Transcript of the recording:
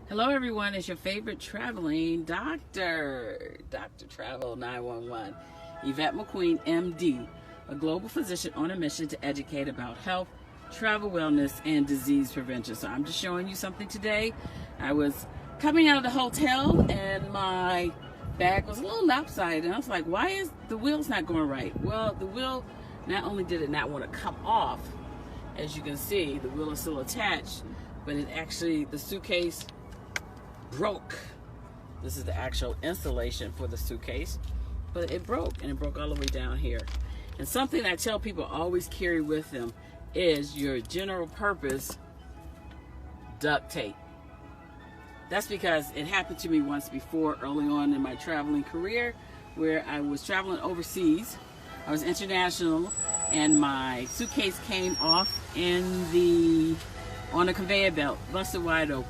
Hello everyone, it's your favorite traveling doctor, Dr. Travel 911, Yvette McQueen, MD, a global physician on a mission to educate about health, travel wellness, and disease prevention. So I'm just showing you something today. I was coming out of the hotel and my bag was a little lopsided, and I was like, why is the wheel's not going right? Well, the wheel, not only did it not want to come off, as you can see, the wheel is still attached, but it actually, the suitcase broke. This is the actual installation for the suitcase, but it broke, and it broke all the way down here. And something I tell people always carry with them is your general purpose duct tape. That's because it happened to me once before early on in my traveling career, where I was traveling overseas. I was international, and my suitcase came off on the conveyor belt, busted wide open.